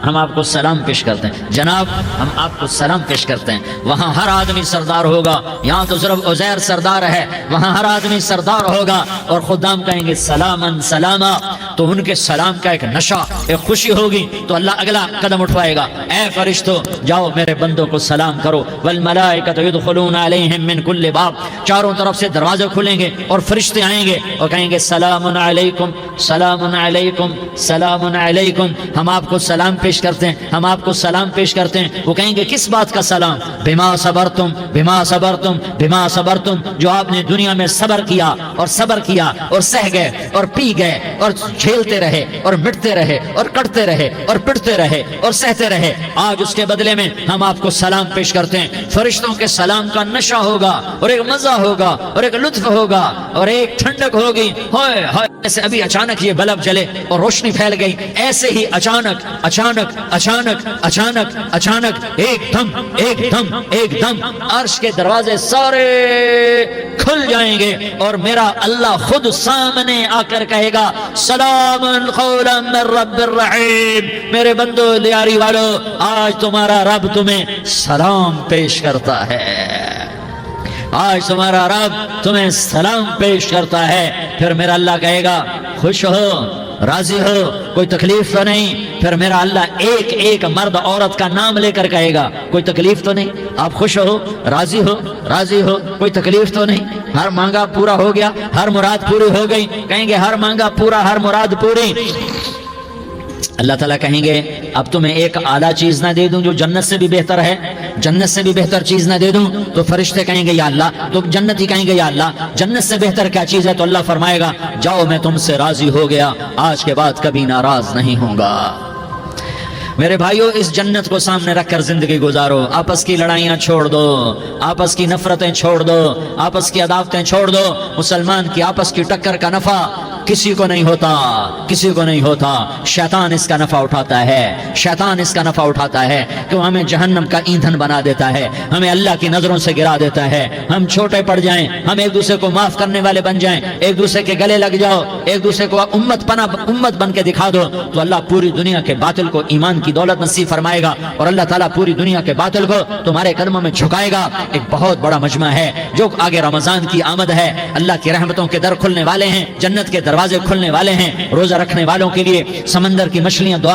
ہم آپ کو سلام پیش کرتے ہیں، جناب ہم آپ کو سلام پیش کرتے ہیں۔ وہاں ہر آدمی سردار ہوگا، یہاں تو صرف عزیر سردار ہے، وہاں ہر آدمی سردار ہوگا، اور خدام کہیں گے سلامن سلاما، تو ان کے سلام کا ایک نشہ، ایک خوشی ہوگی، تو اللہ اگلا قدم اٹھوائے گا، اے فرشتو جاؤ میرے بندوں کو سلام کرو، والملائکۃ یدخلون علیہم من کل باب، چاروں طرف سے دروازے کھلیں گے اور فرشتے آئیں گے اور کہیں گے سلام علیکم سلام علیکم سلام علیکم، ہم آپ کو سلام پیش کرتے ہیں، ہم آپ کو سلام پیش کرتے ہیں۔ وہ کہیں گے کس بات کا سلام؟ بما صبرتم بما صبرتم بما صبرتم، جو آپ نے دنیا میں صبر کیا اور صبر کیا اور سہ گئے اور پی گئے اور جھیلتے رہے اور مٹتے رہے اور کٹتے رہے اور پٹتے رہے اور سہتے رہے، آج اس کے بدلے میں ہم آپ کو سلام پیش کرتے ہیں۔ فرشتوں کے سلام کا نشہ ہوگا اور ایک مزہ ہوگا اور ایک لطف ہوگا اور ایک ٹھنڈک ہوگی، ہائے ہائے، ایسے ابھی اچانک یہ بلب جلے اور روشنی پھیل گئی، ایسے ہی اچانک اچانک اچانک اچانک اچانک ایک دم عرش کے دروازے سارے کھل جائیں گے اور میرا اللہ خود سامنے آ کر کہے گا سلام قولا من رب الرحیم، میرے بندو لیاری والو آج تمہارا رب تمہیں سلام پیش کرتا ہے، آج تمہارا رب تمہیں سلام پیش کرتا ہے۔ پھر میرا اللہ کہے گا خوش ہو، راضی ہو، کوئی تکلیف تو نہیں؟ پھر میرا اللہ ایک ایک مرد عورت کا نام لے کر کہے گا کوئی تکلیف تو نہیں؟ آپ خوش ہو، راضی ہو، راضی ہو، کوئی تکلیف تو نہیں؟ ہر مانگا پورا ہو گیا، ہر مراد پوری ہو گئی؟ کہیں گے ہر مانگا پورا، ہر مراد پوری۔ اللہ تعالیٰ کہیں گے اب تمہیں ایک اعلیٰ چیز نہ دے دوں جو جنت سے بھی بہتر ہے؟ جنت سے بھی بہتر چیز نہ دے دوں؟ تو فرشتے کہیں گے یا اللہ، تو جنتی کہیں گے یا اللہ جنت سے بہتر کیا چیز ہے؟ تو اللہ فرمائے گا جاؤ میں تم سے راضی ہو گیا، آج کے بعد کبھی ناراض نہیں ہوں گا۔ میرے بھائیو اس جنت کو سامنے رکھ کر زندگی گزارو، آپس کی لڑائیاں چھوڑ دو، آپس کی نفرتیں چھوڑ دو، آپس کی عداوتیں چھوڑ دو۔ مسلمان کی آپس کی ٹکر کا نفع کسی کو نہیں ہوتا، کسی کو نہیں ہوتا، شیطان اس کا نفع اٹھاتا ہے، شیطان اس کا نفع اٹھاتا ہے کہ وہ ہمیں جہنم کا ایندھن بنا دیتا ہے، ہمیں اللہ کی نظروں سے گرا دیتا ہے، ہم چھوٹے پڑ جائیں، ہم ایک دوسرے کو معاف کرنے والے بن جائیں، ایک دوسرے کے گلے لگ جاؤ، ایک دوسرے کو امت بن کے دکھا دو، تو اللہ پوری دنیا کے باطل کو ایمان کی دولت نصیب فرمائے گا اور اللہ تعالیٰ پوری دنیا کے باطل کو تمہارے قدموں میں جھکائے گا۔ ایک بہت بڑا مجمع ہے جو آگے رمضان کی آمد ہے، اللہ کی رحمتوں کے در کھلنے والے ہیں، جنت کے دروازے کھلنے والے ہیں، روزہ رکھنے والوں کے لیے سمندر کی مچھلیاں دعا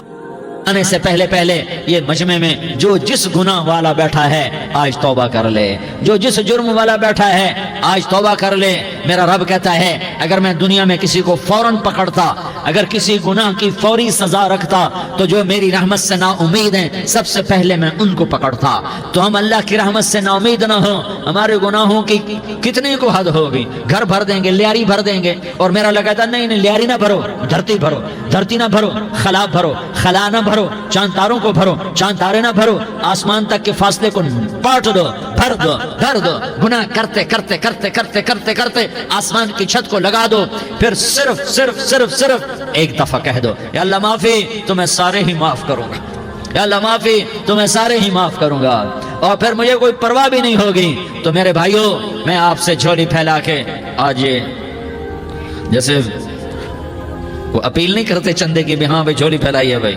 آنے سے پہلے یہ مجمع میں جو جس گناہ والا بیٹھا ہے آج توبہ کر لے، جو جس جرم والا بیٹھا ہے آج توبہ کر لے۔ میرا رب کہتا ہے اگر میں دنیا میں کسی کو فوراً پکڑتا، اگر کسی گناہ کی فوری سزا رکھتا تو جو میری رحمت سے نا امید ہیں سب سے پہلے میں ان کو پکڑتا۔ تو ہم اللہ کی رحمت سے نا امید نہ ہوں، ہمارے گناہوں کی کتنے کو حد ہوگی، گھر بھر دیں گے، لیاری بھر دیں گے، اور میرا اللہ کہتا نہیں لیاری نہ بھرو، دھرتی بھرو، دھرتی نہ بھرو، خلا بھرو، خلا نہ بھرو، چاند تاروں کو بھرو، چاند تارے نہ بھرو، آسمان تک کے فاصلے کو پاٹ دو، بھر دو، بھر دو، گناہ کرتے کرتے کرتے کرتے کرتے کرتے آسمان کی چھت کو لگا دو، پھر صرف صرف صرف صرف ایک دفعہ کہہ دو یا اللہ معافی، تو میں سارے ہی معاف کروں گا، یا اللہ معافی تو میں سارے ہی معاف کروں گا، اور پھر مجھے کوئی پرواہ بھی نہیں ہوگی۔ تو میرے بھائیوں میں آپ سے جھولی پھیلا کے آج یہ جیسے وہ اپیل نہیں کرتے چندے کی بھی ہاں بھائی جھولی پھیلائیے، بھائی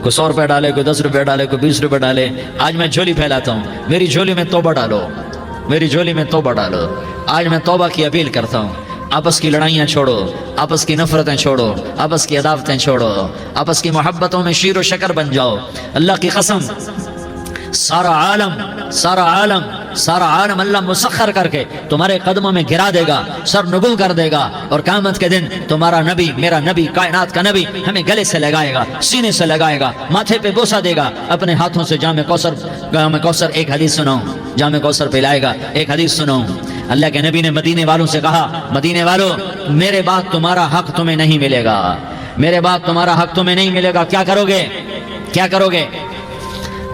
کوئی 100 روپے ڈالے، کوئی 10 روپے ڈالے، کوئی 20 روپے ڈالے، آج میں جھولی پھیلاتا ہوں، میری جھولی میں توبہ ڈالو، میری جھولی میں توبہ ڈالو۔ آج میں توبہ کی اپیل کرتا ہوں، آپس کی لڑائیاں چھوڑو، آپس کی نفرتیں چھوڑو، آپس کی عداوتیں چھوڑو، آپس کی محبتوں میں شیر و شکر بن جاؤ۔ اللہ کی قسم سارا عالم اللہ مسخر کر کے تمہارے قدموں میں گرا دے گا، سر نگو کر دے گا، اور قیامت کے دن تمہارا نبی، میرا نبی، کائنات کا نبی ہمیں گلے سے لگائے گا، سینے سے لگائے گا، ماتھے پہ بوسہ دے گا، اپنے ہاتھوں سے جام کوثر ایک حدیث سناؤں، جام کوثر پلائے گا، ایک حدیث سناؤں۔ اللہ کے نبی نے مدینے والوں سے کہا مدینے والوں میرے بعد تمہارا حق تمہیں نہیں ملے گا، میرے بعد تمہارا حق تمہیں نہیں ملے گا، کیا کرو گے، کیا کرو گے؟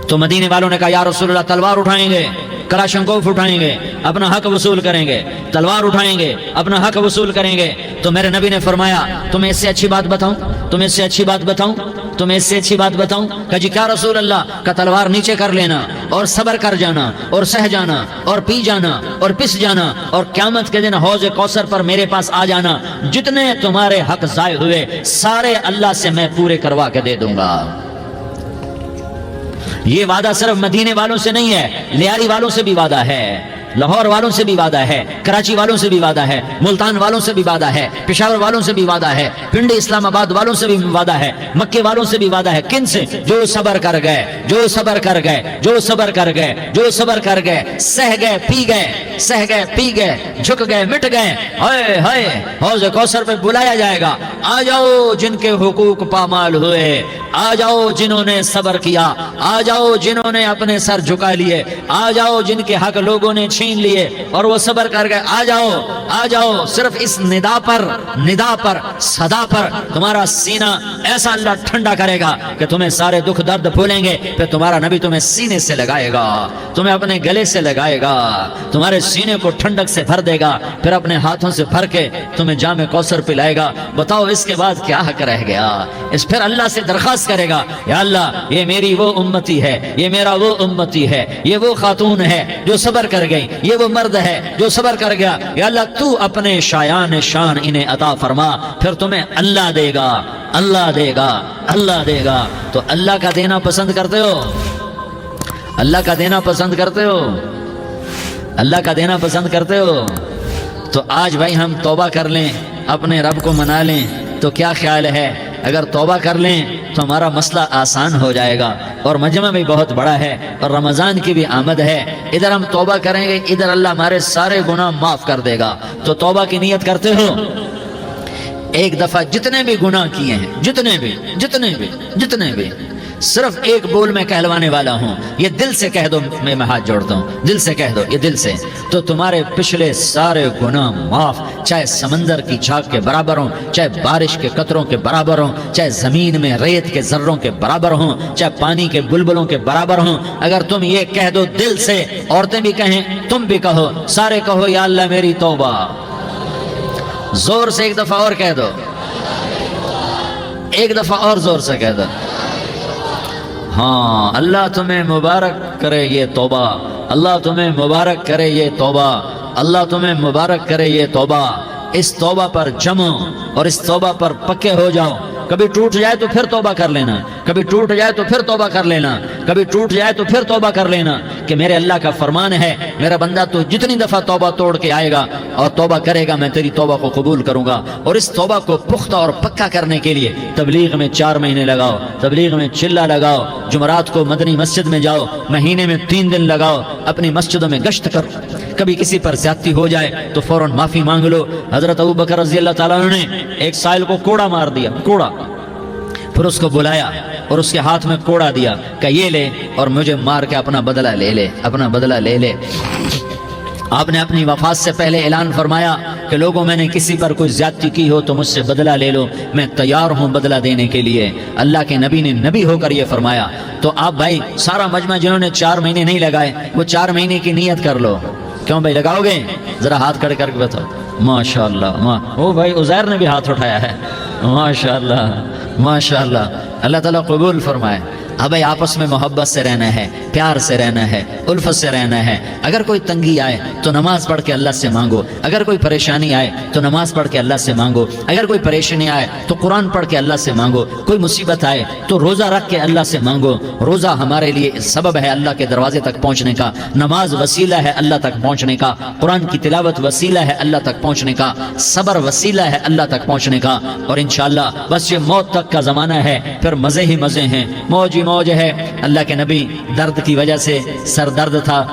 تو مدینے والوں نے کہا یا رسول اللہ تلوار اٹھائیں گے، کلاشنکوف اٹھائیں گے، اپنا حق وصول کریں گے، تلوار اٹھائیں گے، اپنا حق وصول کریں گے۔ تو میرے نبی نے فرمایا تمہیں اس سے اچھی بات بتاؤں، تمہیں اس سے اچھی بات بتاؤں، تمہیں اس سے اچھی بات بتاؤں؟ کہا جی کیا رسول اللہ؟ کا تلوار نیچے کر لینا اور صبر کر جانا اور سہ جانا اور پی جانا اور پس جانا، اور قیامت کے دن حوض کوثر پر میرے پاس آ جانا، جتنے تمہارے حق ضائع ہوئے سارے اللہ سے میں پورے کروا کے دے دوں گا۔ یہ وعدہ صرف مدینے والوں سے نہیں ہے، لیاری والوں سے بھی وعدہ ہے، لاہور والوں سے بھی وعدہ ہے، کراچی والوں سے بھی وعدہ ہے، ملتان والوں سے بھی وعدہ ہے، پشاور والوں سے بھی وعدہ ہے، پنڈی اسلام آباد والوں سے بھی وعدہ ہے، مکے والوں سے بھی وعدہ ہے۔ کن سے؟ جو صبر کر گئے، جو صبر کر گئے، جو صبر کر گئے، جو صبر کر گئے، سہ گئے پی گئے، سہ گئے پی گئے، جھک گئے مٹ گئے۔ ہائے ہائے، حوض کوثر پہ بلایا جائے گا، آ جاؤ جن کے حقوق پامال ہوئے، آ جاؤ جنہوں نے صبر کیا، آ جاؤ جنہوں نے اپنے سر جھکا لیے، آ جاؤ جن کے حق لوگوں نے چھین لیے اور وہ صبر کر گئے، آ جاؤ آ جاؤ۔ صرف اس ندا پر صدا پر تمہارا سینہ ایسا اللہ ٹھنڈا کرے گا کہ تمہیں سارے دکھ درد بھولیں گے، پھر تمہارا نبی تمہیں سینے سے لگائے گا، تمہیں اپنے گلے سے لگائے گا، تمہارے سینے کو ٹھنڈک سے بھر دے گا، پھر اپنے ہاتھوں سے بھر کے تمہیں جام کوثر پلائے گا۔ بتاؤ اس کے بعد کیا حق رہ گیا؟ اس پھر اللہ سے درخواست کرے گا، یا اللہ یہ میری وہ امتی ہے، یہ میرا وہ امتی ہے، یہ وہ خاتون ہے جو صبر کر گئی، یہ وہ مرد ہے جو صبر کر گیا، یا اللہ تو اپنے شایان شان انہیں عطا فرما، پھر تمہیں اللہ دے گا، اللہ دے گا، اللہ دے گا۔ تو اللہ کا دینا پسند کرتے ہو؟ اللہ کا دینا پسند کرتے ہو؟ اللہ کا دینا پسند کرتے ہو؟ تو آج بھائی ہم توبہ کر لیں، اپنے رب کو منا لیں، تو کیا خیال ہے اگر توبہ کر لیں تو ہمارا مسئلہ آسان ہو جائے گا، اور مجمع بھی بہت بڑا ہے اور رمضان کی بھی آمد ہے، ادھر ہم توبہ کریں گے، ادھر اللہ ہمارے سارے گناہ معاف کر دے گا۔ تو توبہ کی نیت کرتے ہو؟ ایک دفعہ جتنے بھی گناہ کیے ہیں، جتنے بھی صرف ایک بول میں کہلوانے والا ہوں، یہ دل سے کہہ دو، میں ہاتھ جوڑتا ہوں، دل سے کہہ دو، یہ دل سے، تو تمہارے پچھلے سارے گناہ معاف، چاہے سمندر کی جھاگ کے برابر ہوں، چاہے بارش کے قطروں کے برابر ہوں، چاہے زمین میں ریت کے ذروں کے برابر ہوں، چاہے پانی کے بلبلوں کے برابر ہوں۔ اگر تم یہ کہہ دو دل سے، عورتیں بھی کہیں، تم بھی کہو، سارے کہو یا اللہ میری توبہ، زور سے ایک دفعہ اور کہہ دو، ایک دفعہ اور زور سے کہہ دو۔ ہاں، اللہ تمہیں مبارک کرے یہ توبہ، اللہ تمہیں مبارک کرے یہ توبہ، اللہ تمہیں مبارک کرے یہ توبہ۔ اس توبہ پر جمو اور اس توبہ پر پکے ہو جاؤ۔ کبھی ٹوٹ جائے تو پھر توبہ کر لینا، کبھی ٹوٹ جائے تو پھر توبہ کر لینا، کبھی ٹوٹ جائے تو پھر توبہ کر لینا، کہ میرے اللہ کا فرمان ہے، میرا بندہ تو جتنی دفعہ توبہ توڑ کے آئے گا اور توبہ کرے گا، میں تیری توبہ کو قبول کروں گا۔ اور اس توبہ کو پختہ اور پکا کرنے کے لیے تبلیغ میں 4 مہینے لگاؤ، تبلیغ میں چلہ لگاؤ، جمعرات کو مدنی مسجد میں جاؤ، مہینے میں 3 دن لگاؤ، اپنی مسجدوں میں گشت کرو، کبھی کسی پر زیادتی ہو جائے تو فوراً معافی مانگ لو۔ حضرت ابوبکر رضی اللہ تعالیٰ عنہ نے ایک سائل کو کوڑا مار دیا، کوڑا، پھر اس کو بلایا اور اس کے ہاتھ میں کوڑا دیا کہ یہ لے اور مجھے مار کے اپنا بدلہ لے لے، اپنا بدلہ لے لے۔ آپ نے اپنی وفات سے پہلے اعلان فرمایا کہ لوگوں میں نے کسی پر کوئی زیادتی کی ہو تو مجھ سے بدلہ لے لو، میں تیار ہوں بدلہ دینے کے لیے۔ اللہ کے نبی نے نبی ہو کر یہ فرمایا۔ تو آپ بھائی سارا مجمع جنہوں نے 4 مہینے نہیں لگائے، وہ 4 مہینے کی نیت کر لو۔ کیوں بھائی لگاؤ گے؟ ذرا ہاتھ کھڑے کر کے بتاؤ۔ ماشاءاللہ، وہ بھائی عزیر نے بھی ہاتھ اٹھایا ہے، ماشاءاللہ ماشاءاللہ، اللہ تعالیٰ قبول فرمائے۔ اب بھائی آپس میں محبت سے رہنا ہے، پیار سے رہنا ہے، الفت سے رہنا ہے۔ اگر کوئی تنگی آئے تو نماز پڑھ کے اللہ سے مانگو، اگر کوئی پریشانی آئے تو نماز پڑھ کے اللہ سے مانگو، اگر کوئی پریشانی آئے تو قرآن پڑھ کے اللہ سے مانگو، کوئی مصیبت آئے تو روزہ رکھ کے اللہ سے مانگو۔ روزہ ہمارے لیے سبب ہے اللہ کے دروازے تک پہنچنے کا، نماز وسیلہ ہے اللہ تک پہنچنے کا، قرآن کی تلاوت وسیلہ ہے اللہ تک پہنچنے کا، صبر وسیلہ ہے اللہ تک پہنچنے کا۔ اور انشاءاللہ بس یہ موت تک کا زمانہ ہے، پھر مزے ہی مزے ہیں، موج ہی موج ہے۔ اللہ کے نبی درد کی وجہ سے سر درد تھا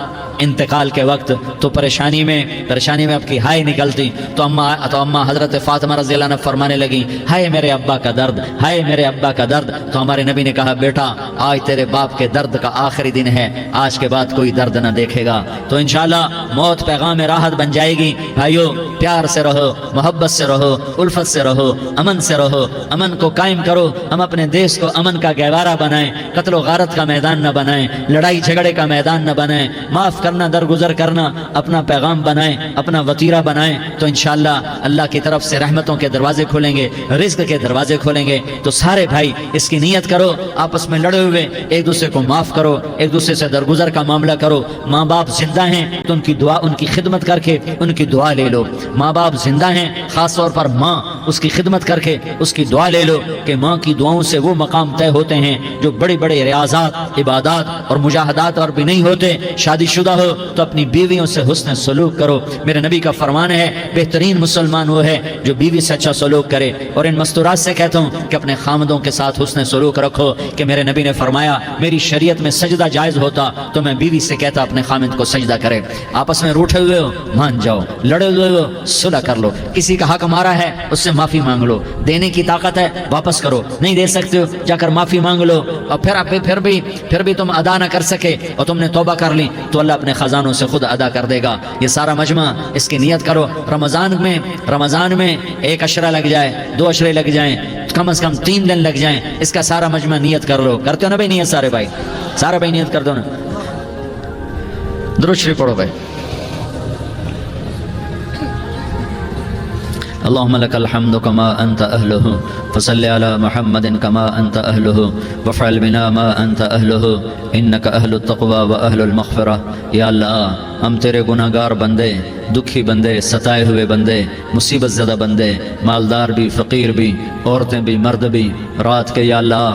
انتقال کے وقت، تو پریشانی میں اب کی ہائے نکلتی تو اماں حضرت فاطمہ رضی اللہ عنہ فرمانے لگی، ہائے میرے ابا کا درد، ہائے میرے ابا کا درد۔ تو ہمارے نبی نے کہا، بیٹا آج تیرے باپ کے درد کا آخری دن ہے، آج کے بعد کوئی درد نہ دیکھے گا۔ تو انشاءاللہ موت پیغام راحت بن جائے گی۔ بھائیو پیار سے رہو، محبت سے رہو، الفت سے رہو، امن سے رہو، امن کو قائم کرو۔ ہم اپنے دیش کو امن کا گہوارہ بنائیں، قتل و غارت کا میدان نہ بنائیں، لڑائی جھگڑے کا میدان نہ بنائیں، معاف کرنا درگزر کرنا اپنا پیغام بنائیں، اپنا وتیرہ بنائیں۔ تو انشاءاللہ اللہ کی طرف سے رحمتوں کے دروازے کھولیں گے، رزق کے دروازے کھولیں گے۔ تو سارے بھائی اس کی نیت کرو، آپس میں لڑے ہوئے ایک دوسرے کو معاف کرو، ایک دوسرے سے درگزر کا معاملہ کرو۔ ماں باپ زندہ ہیں تو ان کی دعا، ان کی خدمت کر کے ان کی دعا لے لو۔ ماں باپ زندہ ہیں، خاص طور پر ماں اس کی خدمت کر کے اس کی دعا لے لو کہ ماں کی دعاؤں سے وہ مقام طے ہوتے ہیں جو بڑے بڑے ریاضات عبادات اور مجاہدات اور بھی نہیں ہوتے۔ شادی شدہ ہو تو اپنی بیویوں سے حسن سلوک کرو۔ میرے نبی کا فرمان ہے بہترین مسلمان وہ ہے جو بیوی سے اچھا سلوک کرے۔ اور ان مستورات سے کہتا ہوں کہ اپنے خامدوں کے ساتھ حسن سلوک رکھو کہ میرے نبی نے فرمایا میری شریعت میں سجدہ جائز ہوتا تو میں بیوی سے کہتا اپنے خامد کو سجدہ کرے۔ آپس میں روٹھے ہوئے ہو مان جاؤ، لڑے ہوئے ہو صلح کر لو، کسی کا حق مارا ہے اس سے معافی مانگ لو، دینے کی طاقت ہے واپس کرو، نہیں دے سکتے ہو جا کر معافی مانگ لو، اور پھر بھی تم ادا نہ کر سکے اور تم نے توبہ کر لی تو اللہ اپنے خزانوں سے خود ادا کر دے گا۔ یہ سارا مجمع اس کی نیت کرو۔ رمضان میں 1 عشرہ لگ جائے، 2 عشرے لگ جائیں، کم از کم 3 دن لگ جائیں، اس کا سارا مجمع نیت کر لو۔ کرتے ہو نا بھائی نیت؟ سارے بھائی نیت کر دو نا، درود شریف پڑھو بھائی۔ اللهم لك الحمد كما أنت أهله فصل على محمد كما أنت أهله وفعل بنا ما أنت أهله إنك أهل التقوى وأهل المغفرة۔ یا اللہ ہم تیرے گناہگار بندے، دکھی بندے، ستائے ہوئے بندے، مصیبت زدہ بندے، مالدار بھی، فقیر بھی، عورتیں بھی، مرد بھی، رات کے یا اللہ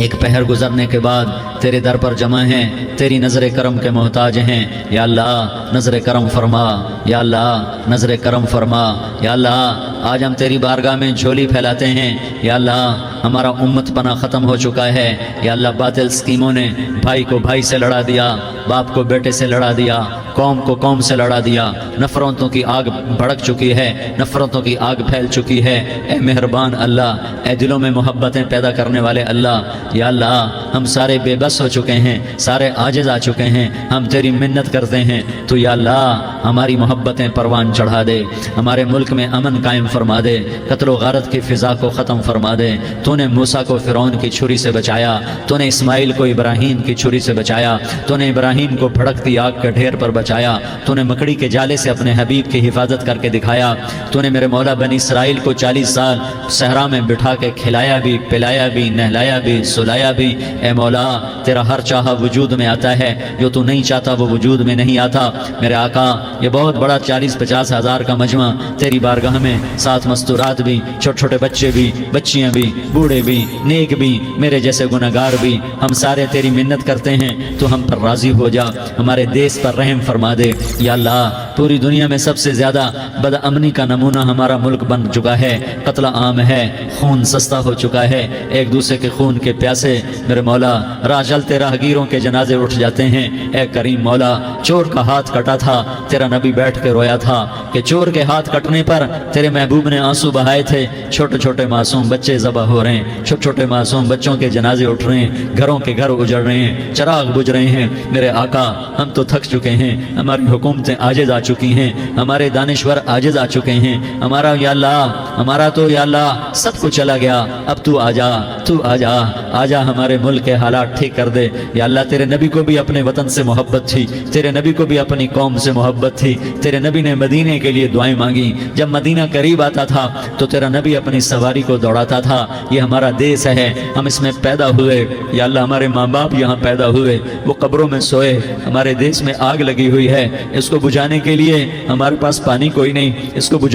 ایک پہر گزرنے کے بعد تیرے در پر جمع ہیں، تیری نظر کرم کے محتاج ہیں۔ یا اللہ نظر کرم فرما، یا اللہ نظر کرم فرما۔ یا اللہ آج ہم تیری بارگاہ میں جھولی پھیلاتے ہیں۔ یا اللہ ہمارا امت پناہ ختم ہو چکا ہے۔ یا اللہ باطل سکیموں نے بھائی کو بھائی سے لڑا دیا، باپ کو بیٹے سے لڑا دیا، قوم کو قوم سے لڑا دیا، نفرتوں کی آگ بھڑک چکی ہے، نفرتوں کی آگ پھیل چکی ہے۔ اے مہربان اللہ، اے دلوں میں محبتیں پیدا کرنے والے اللہ، یا اللہ ہم سارے بے بس ہو چکے ہیں، سارے عاجز آ چکے ہیں، ہم تیری منت کرتے ہیں تو یا اللہ ہماری محبتیں پروان چڑھا دے، ہمارے ملک میں امن قائم فرما دے، قتل و غارت کی فضا کو ختم فرما دے۔ تو نے موسیٰ کو فرعون کی چھری سے بچایا، تو نے اسماعیل کو ابراہیم کی چھری سے بچایا، تو نے ابراہیم کو بھڑکتی آگ کے ڈھیر پر بچایا، تو نے مکڑی کے جالے سے اپنے حبیب کی حفاظت کر کے دکھایا، تو نے میرے مولا بنی اسرائیل کو 40 سال صحرا میں بٹھا کے کھلایا بھی، پلایا بھی، نہلایا بھی، سلایا بھی۔ اے مولا تیرا ہر چاہا وجود میں آتا ہے، جو تو نہیں چاہتا وہ وجود میں نہیں آتا۔ میرے آقا یہ بہت بڑا 40-50 ہزار کا مجمع تیری بارگاہ میں، ساتھ مستورات بھی، چھوٹے چھوٹے بچے بھی، بچیاں بھی، بوڑھے بھی، نیک بھی، میرے جیسے گناہگار بھی، ہم سارے تیری منت کرتے ہیں تو ہم پر راضی ہو جا، ہمارے دیس پر رحم فرما دے۔ یا اللہ پوری دنیا میں سب سے زیادہ بد امنی کا نمونہ ہمارا ملک بن چکا ہے، قتل عام ہے، خون سستا ہو چکا ہے، ایک دوسرے کے خون کے پیاسے میرے مولا راہ چلتے راہگیروں کے جنازے اٹھ جاتے ہیں۔ اے کریم مولا چور کا ہاتھ کٹا تھا، تیرا نبی بیٹھ کے رویا تھا کہ چور کے ہاتھ کٹنے پر تیرے محبوب نے آنسو بہائے تھے، چھوٹے چھوٹے معصوم بچے ذبح ہو رہے ہیں، چھوٹے چھوٹے معصوم بچوں کے جنازے اٹھ رہے ہیں، گھروں کے گھر اجڑ رہے ہیں، چراغ بجھ رہے ہیں۔ میرے آقا ہم تو تھک چکے ہیں، ہماری حکومتیں عاجز آ چکی ہیں، ہمارے دانشور عاجز آ چکے ہیں، ہمارا یا اللہ ہمارا تو یا اللہ سب کچھ چلا گیا، اب تو آ جا ہمارے ملک کے حالات ٹھیک کر دے۔ یا اللہ تیرے نبی کو بھی اپنے وطن سے محبت تھی، تیرے نبی کو بھی اپنی قوم سے محبت تھی، تیرے نبی نے مدینے کے لیے دعائیں مانگی، جب مدینہ قریب آتا تھا تو تیرا نبی اپنی سواری کو دوڑاتا تھا۔ یہ ہمارا دیس ہے، ہم اس میں پیدا ہوئے، یا اللہ ہمارے ماں باپ یہاں پیدا ہوئے، وہ قبروں میں سوئے، ہمارے دیس میں آگ لگی ہوئی ہے، اس کو بجھانے کے لیے ہمارے پاس پانی کوئی نہیں، اس کو